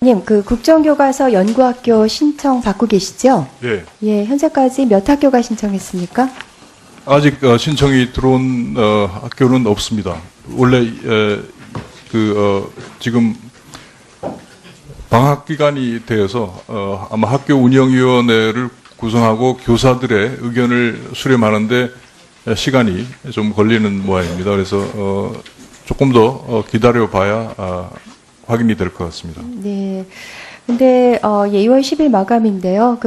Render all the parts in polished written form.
님, 그 국정교과서 연구학교 신청 받고 계시죠? 예. 예, 현재까지 몇 학교가 신청했습니까? 아직 신청이 들어온 학교는 없습니다. 원래 지금 방학 기간이 되어서 아마 학교 운영위원회를 구성하고 교사들의 의견을 수렴하는데 시간이 좀 걸리는 모양입니다. 그래서 조금 더 기다려봐야 확인이 될 것 같습니다. 네. 근데, 2월 10일 마감인데요.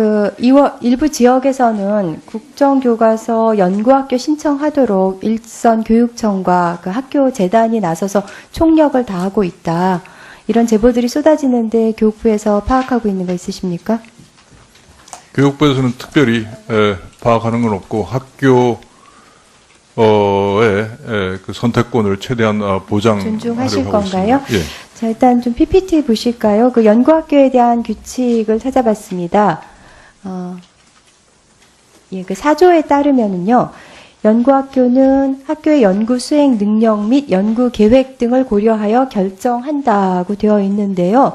일부 지역에서는 국정교과서 연구학교 신청하도록 일선 교육청과 그 학교 재단이 나서서 총력을 다하고 있다. 이런 제보들이 쏟아지는데 교육부에서 파악하고 있는 거 있으십니까? 교육부에서는 특별히 파악하는 건 없고 학교의 그 선택권을 최대한 보장하려고 존중하실 하고 건가요? 있습니다. 예. 자, 일단 좀 PPT 보실까요? 그 연구학교에 대한 규칙을 찾아봤습니다. 그 4조에 따르면은요, 연구학교는 학교의 연구 수행 능력 및 연구 계획 등을 고려하여 결정한다고 되어 있는데요.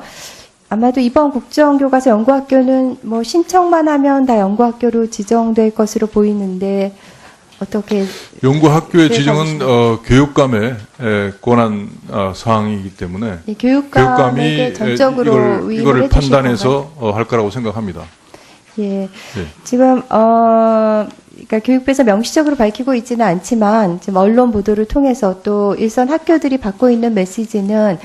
아마도 이번 국정교과서 연구학교는 뭐 신청만 하면 다 연구학교로 지정될 것으로 보이는데, 어떻게 연구학교의 지정은 교육감의 권한 사항이기 때문에 네, 교육감에게 전적으로 이거를 해주실 판단해서 할 거라고 생각합니다. 예, 지금 그러니까 교육부에서 명시적으로 밝히고 있지는 않지만 지금 언론 보도를 통해서 또 일선 학교들이 받고 있는 메시지는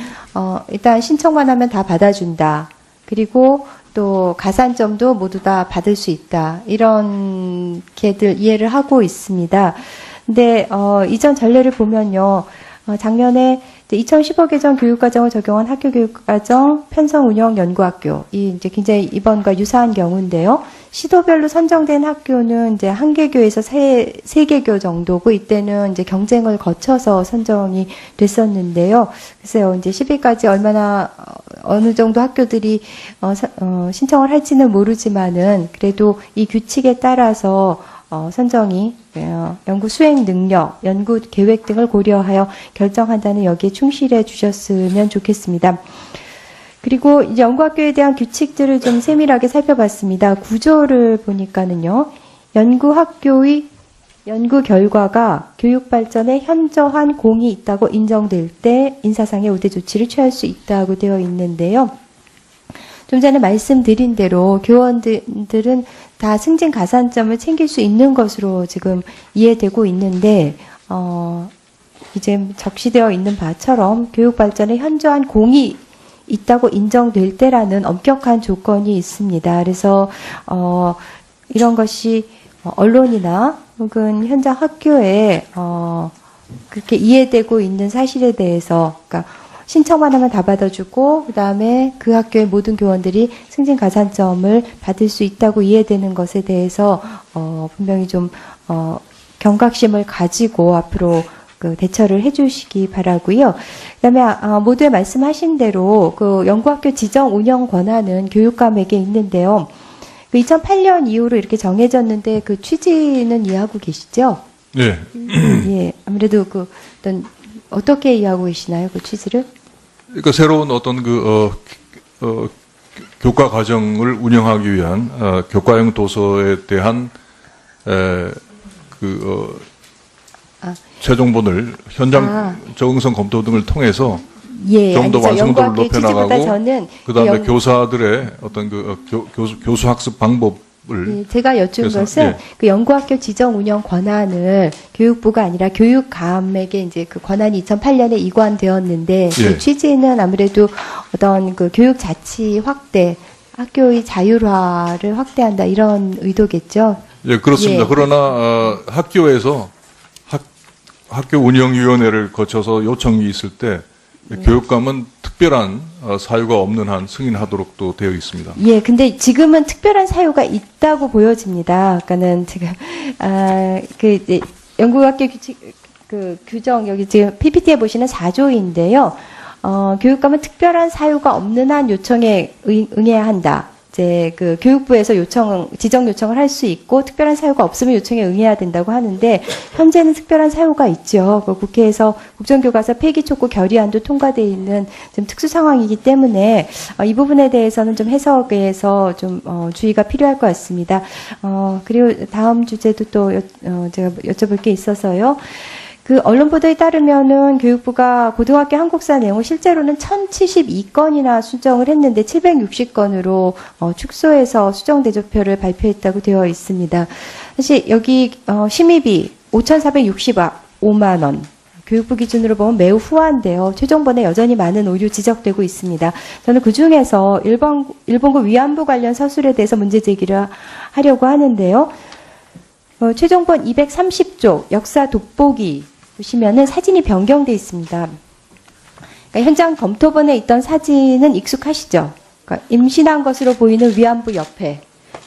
일단 신청만 하면 다 받아준다. 그리고 또 가산점도 모두 다 받을 수 있다. 이렇게들 이해를 하고 있습니다. 근데 이전 전례를 보면요. 작년에 2015 개정 교육과정을 적용한 학교교육과정 편성 운영 연구학교 이 이제 굉장히 이번과 유사한 경우인데요. 시도별로 선정된 학교는 이제 한 개교에서 세 개교 정도고 이때는 이제 경쟁을 거쳐서 선정이 됐었는데요. 글쎄요, 이제 10일까지 얼마나 어느 정도 학교들이 신청을 할지는 모르지만은 그래도 이 규칙에 따라서 선정이 연구 수행 능력, 연구 계획 등을 고려하여 결정한다는 여기에 충실해 주셨으면 좋겠습니다. 그리고 이제 연구학교에 대한 규칙들을 좀 세밀하게 살펴봤습니다. 구조를 보니까는요, 연구학교의 연구 결과가 교육 발전에 현저한 공이 있다고 인정될 때 인사상의 우대 조치를 취할 수 있다고 되어 있는데요. 좀 전에 말씀드린 대로 교원들은 다 승진 가산점을 챙길 수 있는 것으로 지금 이해되고 있는데, 이제 적시되어 있는 바처럼 교육 발전에 현저한 공이 있다고 인정될 때라는 엄격한 조건이 있습니다. 그래서, 이런 것이 언론이나 혹은 현장 학교에, 그렇게 이해되고 있는 사실에 대해서, 그러니까 신청만 하면 다 받아주고 그다음에 그 학교의 모든 교원들이 승진 가산점을 받을 수 있다고 이해되는 것에 대해서 분명히 좀 경각심을 가지고 앞으로 그 대처를 해주시기 바라고요. 그다음에 모두에 말씀하신 대로 그 연구학교 지정 운영 권한은 교육감에게 있는데요. 그 2008년 이후로 이렇게 정해졌는데 그 취지는 이해하고 계시죠? 네. 예, 아무래도 그 어떤 어떻게 이해하고 계시나요, 그 취지를? 그러니까 새로운 어떤 교과 과정을 운영하기 위한 교과형 도서에 대한 최종본을 현장 적응성 검토 등을 통해서 좀 더 완성도를 높여나가고 그다음에 교사들의 어떤 교수 학습 방법을 제가 여쭌 것은 그 연구학교 지정 운영 권한을 교육부가 아니라 교육감에게 이제 그 권한이 2008년에 이관되었는데 그 취지는 아무래도 어떤 그 교육 자치 확대, 학교의 자율화를 확대한다 이런 의도겠죠. 예, 그렇습니다. 그러나 학교에서 학교 운영위원회를 거쳐서 요청이 있을 때 교육감은 특별한 사유가 없는 한 승인하도록 또 되어 있습니다. 예, 근데 지금은 특별한 사유가 있다고 보여집니다. 그러니까는 지금 이제 연구학교 규칙 규정 여기 지금 PPT에 보시는 4조인데요. 교육감은 특별한 사유가 없는 한 요청에 응해야 한다. 이제 그 교육부에서 지정 요청을 할 수 있고 특별한 사유가 없으면 요청에 응해야 된다고 하는데 현재는 특별한 사유가 있죠. 그 국회에서 국정교과서 폐기 촉구 결의안도 통과돼 있는 좀 특수 상황이기 때문에 이 부분에 대해서는 좀 해석에서 좀 주의가 필요할 것 같습니다. 그리고 다음 주제도 또 제가 여쭤볼 게 있어서요. 그 언론 보도에 따르면은 교육부가 고등학교 한국사 내용을 실제로는 1072건이나 수정을 했는데 760건으로 축소해서 수정 대조표를 발표했다고 되어 있습니다. 사실 여기 심의비 5,465만 원. 교육부 기준으로 보면 매우 후한데요. 최종본에 여전히 많은 오류 지적되고 있습니다. 저는 그중에서 일본군 위안부 관련 서술에 대해서 문제 제기를 하려고 하는데요. 최종본 230조 역사 돋보기 보시면은 사진이 변경돼 있습니다. 그러니까 현장 검토본에 있던 사진은 익숙하시죠? 그러니까 임신한 것으로 보이는 위안부 옆에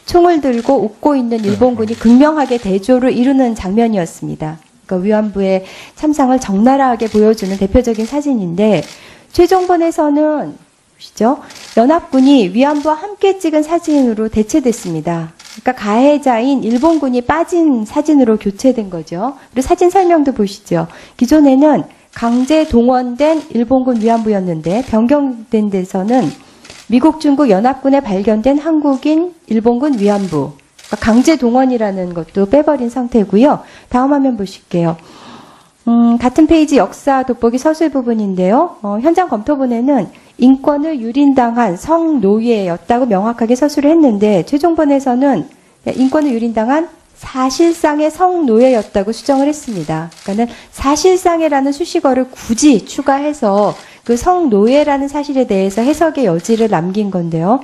총을 들고 웃고 있는 일본군이 극명하게 대조를 이루는 장면이었습니다. 그러니까 위안부의 참상을 적나라하게 보여주는 대표적인 사진인데 최종본에서는 보시죠? 연합군이 위안부와 함께 찍은 사진으로 대체됐습니다. 그러니까 가해자인 일본군이 빠진 사진으로 교체된 거죠. 그리고 사진 설명도 보시죠. 기존에는 강제 동원된 일본군 위안부였는데 변경된 데서는 미국, 중국 연합군에 발견된 한국인 일본군 위안부. 그러니까 강제 동원이라는 것도 빼버린 상태고요. 다음 화면 보실게요. 같은 페이지 역사 돋보기 서술 부분인데요. 현장 검토본에는 인권을 유린당한 성노예였다고 명확하게 서술을 했는데 최종본에서는 인권을 유린당한 사실상의 성노예였다고 수정을 했습니다. 그러니까 사실상이라는 수식어를 굳이 추가해서 그 성노예라는 사실에 대해서 해석의 여지를 남긴 건데요.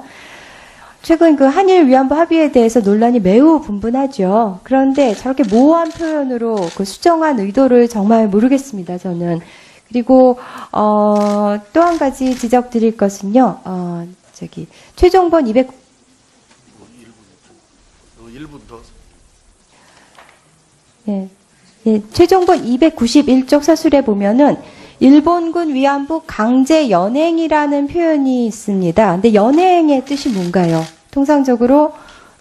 최근 그 한일 위안부 합의에 대해서 논란이 매우 분분하죠. 그런데 저렇게 모호한 표현으로 그 수정한 의도를 정말 모르겠습니다, 저는. 그리고 또 한 가지 지적드릴 것은요. 최종본 1분 더. 예. 최종본 291쪽 서술에 보면은 일본군 위안부 강제 연행이라는 표현이 있습니다. 근데 연행의 뜻이 뭔가요? 통상적으로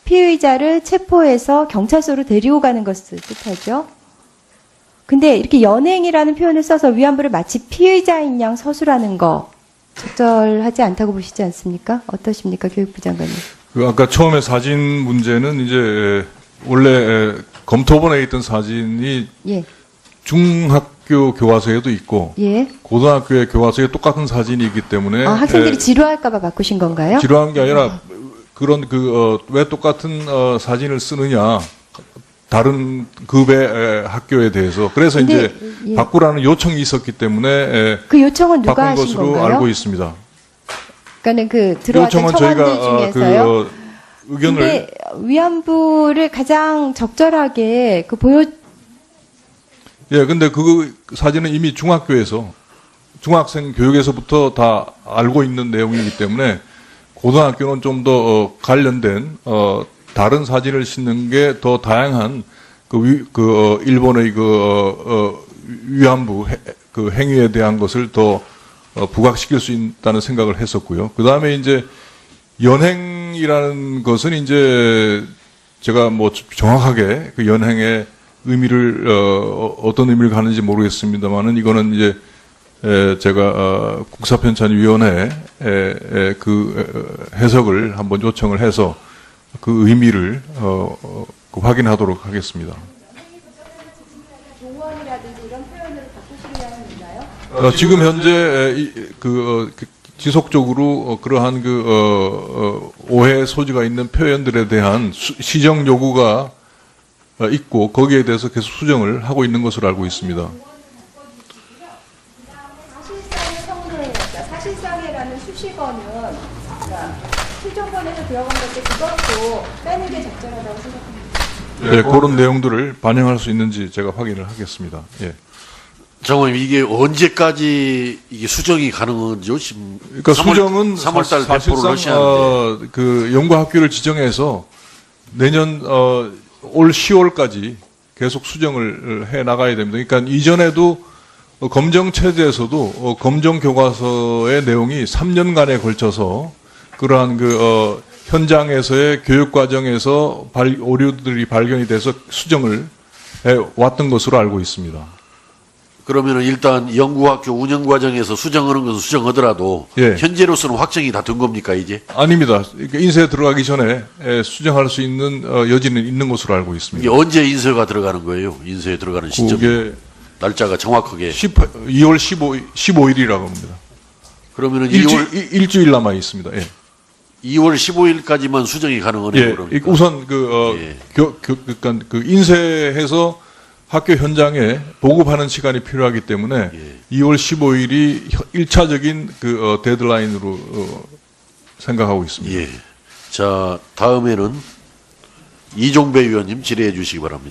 피의자를 체포해서 경찰서로 데리고 가는 것을 뜻하죠. 근데 이렇게 연행이라는 표현을 써서 위안부를 마치 피의자인 양 서술하는 거 적절하지 않다고 보시지 않습니까? 어떠십니까, 교육부 장관님? 아까 처음에 사진 문제는 이제 원래 검토본에 있던 사진이 예. 중학교 교과서에도 있고 예. 고등학교의 교과서에 똑같은 사진이 있기 때문에 학생들이 지루할까봐 바꾸신 건가요? 지루한 게 아니라 그런 왜 똑같은 사진을 쓰느냐 다른 급의 학교에 대해서 그래서 근데, 이제 예. 바꾸라는 요청이 있었기 때문에 그 요청은 누가 바꾼 하신 것으로 건가요? 알고 있습니다. 그러니까는 그 들어왔던 요청은 청원들 저희가 중에서요. 의견을 근데 위안부를 가장 적절하게 예, 근데 그 사진은 이미 중학교에서 중학생 교육에서부터 다 알고 있는 내용이기 때문에 고등학교는 좀 더 관련된 다른 사진을 싣는 게 더 다양한 일본의 위안부 그 행위에 대한 것을 더 부각시킬 수 있다는 생각을 했었고요. 그 다음에 이제 연행이라는 것은 이제 제가 뭐 정확하게 그 연행의 의미를 어떤 의미를 가는지 모르겠습니다만은 이거는 이제 제가 국사편찬위원회에 그 해석을 한번 요청을 해서 그 의미를 확인하도록 하겠습니다. 지금 현재 지속적으로 그러한 오해 소지가 있는 표현들에 대한 시정 요구가 있고 거기에 대해서 계속 수정을 하고 있는 것으로 알고 있습니다. 사실상의 성노예였다. 사실상이라는 수식어는 최종본에서 들어간 것들 그것도 빼는 게 적절하다고 생각합니다. 네, 그런 내용들을 반영할 수 있는지 제가 확인을 하겠습니다. 예. 장관님, 이게 언제까지 이게 수정이 가능한지요? 지금 그러니까 수정은 3월달 배포를 사실상 하시는데 그 연구학교를 지정해서 내년 올 10월까지 계속 수정을 해 나가야 됩니다. 그러니까 이전에도 검정 체제에서도 검정 교과서의 내용이 3년간에 걸쳐서 그러한 현장에서의 교육 과정에서 오류들이 발견이 돼서 수정을 해 왔던 것으로 알고 있습니다. 그러면은 일단 연구학교 운영 과정에서 수정하는 것은 수정하더라도 예. 현재로서는 확정이 다 된 겁니까 이제? 아닙니다. 인쇄에 들어가기 전에 수정할 수 있는 여지는 있는 것으로 알고 이게 있습니다. 언제 인쇄가 들어가는 거예요? 인쇄에 들어가는 시점 그게 날짜가 정확하게 2월 15일이라고 합니다. 그러면은 2월 일주일 남아 있습니다. 예. 2월 15일까지만 수정이 가능하네요. 예. 그러니까. 우선 예. 그러니까 그 인쇄해서 학교 현장에 보급하는 시간이 필요하기 때문에 예. 2월 15일이 1차적인 그 데드라인으로 생각하고 있습니다. 예. 자, 다음에는 이종배 위원님 질의해 주시기 바랍니다.